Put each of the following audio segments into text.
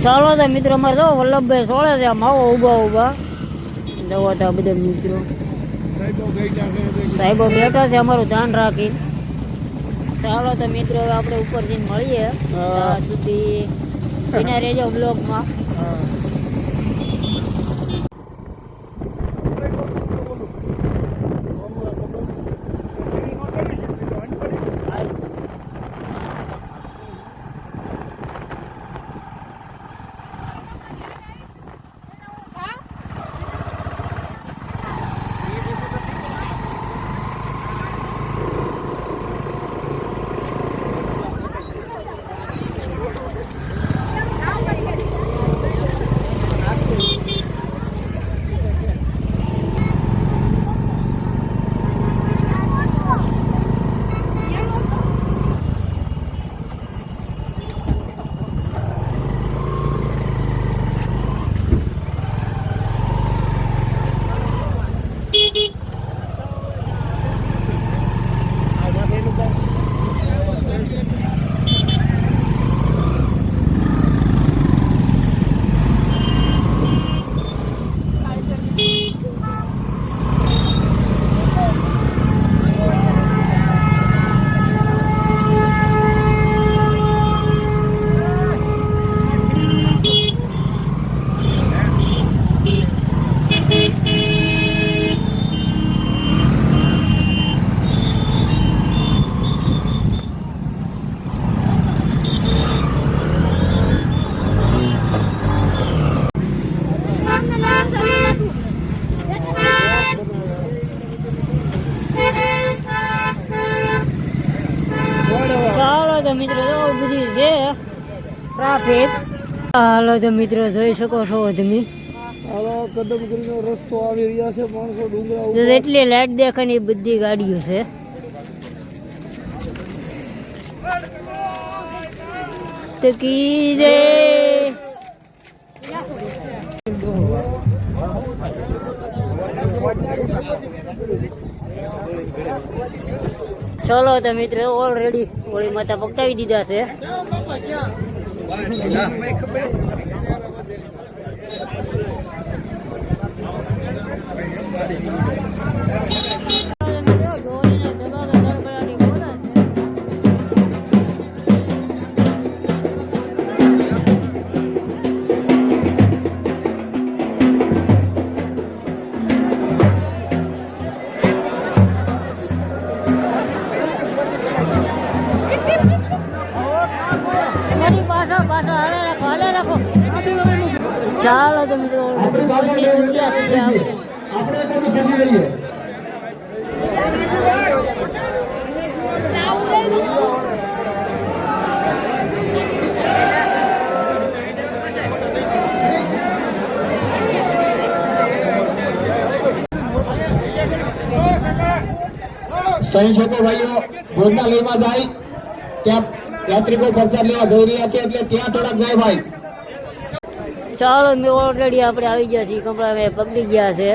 ચાલો તો મિત્રો અમારે જો વલ્લભભાઈ સોળે છે આમ આવો ઊભા જવા હતા બધા મિત્રો સાહેબો બેઠા છે અમારું ધ્યાન રાખી. ચાલો તો મિત્રો હવે આપણે ઉપર જઈને મળીએ ત્યાં સુધી બિના રહેજો બ્લોગમાં. મિત્રો બધી છે ટ્રાફિક. હાલો તો મિત્રો જોઈ શકો છો તમે કદમગીરીનો રસ્તો આવી રહ્યા છે. માણસો ડુંગરા એટલી લાઈટ દેખાય એ બધી ગાડીઓ છે. તો કી જે ચલો તો મિત્રો ઓલરેડી હોળી માતા પકડાવી દીધા છે. ચાલો તો મિત્રો સંશોધકો ભાઈઓ ભોજનાલયમાં જાય ત્યાં યાત્રિકો પ્રસાદ લેવા જઈ રહ્યા છે એટલે ત્યાં થોડાક જાય ભાઈ. ચાલો મેં ઓલરેડી આપણે આવી ગયા છીએ. કપડા મેં પકડી ગયા છે.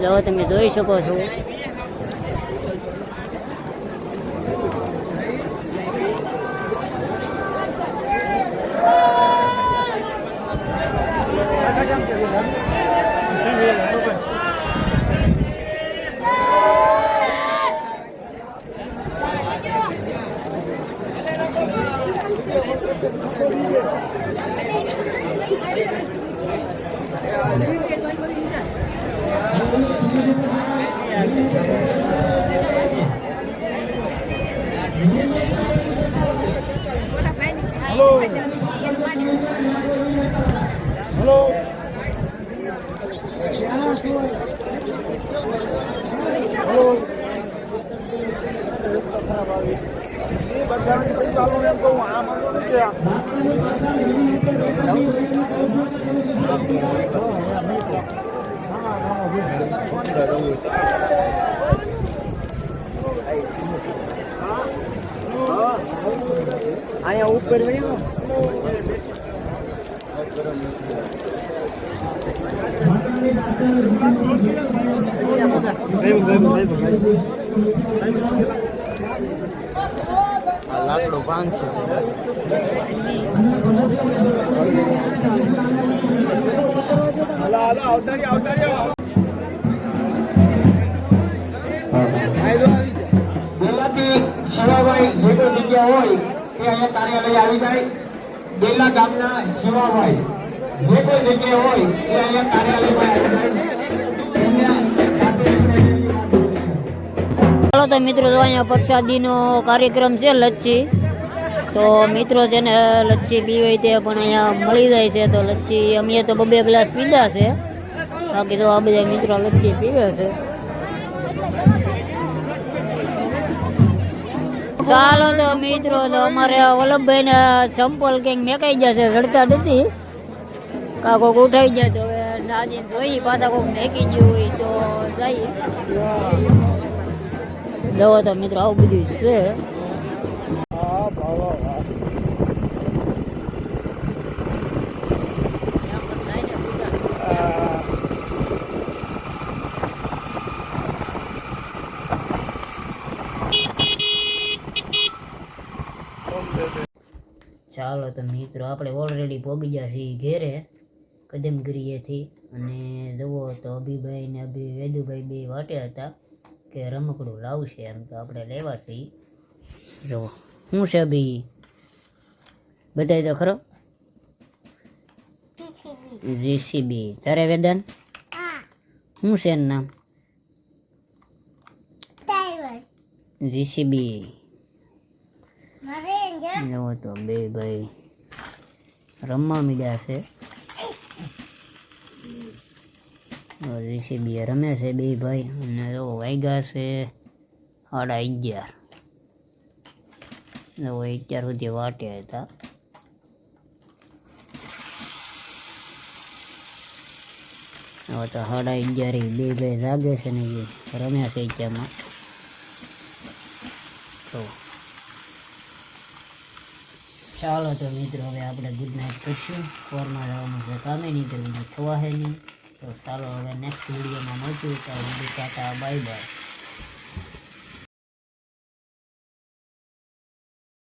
જો તમે જોઈ શકો છો. હેલો અહીંયા ઉપર લાકડું 500 બેલાથી શિવાભાઈ જે કોઈ જગ્યા હોય તે અહીંયા કાર્યાલય આવી જાય. બેલા ગામના શિવાભાઈ જે કોઈ જગ્યા હોય તે અહીંયા કાર્યાલયમાં આવી જાય. એમના સાથે મિત્રોની વાત કરી રહ્યા છે. ચાલો તો મિત્રો જો અહીંયા પ્રસાદીનો કાર્યક્રમ છે લચ્છી. તો મિત્રો જેને લચ્છી પીવી હોય તે પણ અહીંયા મળી જાય છે. તો લચ્છી અમે તો 2 ગ્લાસ પીધા છે. બાકી તો આ બધા મિત્રો લચ્છી પીવે છે. ચાલો તો મિત્રો તો અમારે વલ્લભભાઈ ને ચંપલ કંઈક મેકાઈ ગયા છે, રડતા નથી. કોક ઉઠાઈ જાય તો હવે નાજી જોઈ પાછા કોક મેકી ગયું હોય તો જઈએ. દવા તો મિત્રો આવું બધું છે. ચાલો તો મિત્રો આપણે ઓલરેડી પહોંચી ગયા છીએ ઘેરે કદમગીરીએથી. અને જુઓ તો અભિભાઈ ને વેદુભાઈ બે વાટે હતા કે રમકડું લાવશે એમ, તો આપણે લેવા છીએ. જુઓ શું છે ભાઈ બતાવી તો ખરો. જીસીબી. તારે વેદાન શું છે એનું નામ? જીસીબી. જો તો બે ભાઈ રમવા મીડ્યા છે. જીસીબી રમે છે બે ભાઈ. અને જો વાગ્યા છે 11:30. જો અત્યાર સુધી વાટે હતા. હવે તો 11:30 બે ભાઈ જાગે છે ને રમ્યા છે અત્યારમાં. તો ચાલો તો મિત્રો હવે આપણે ગુડ નાઇટ કરીશું. ફોરમાં જવાનું છે કામે, નહીં તો થવા હે નહીં. તો ચાલો હવે નેક્સ્ટ વિડીયોમાં મળશું. તો ટાટા બાય બાય.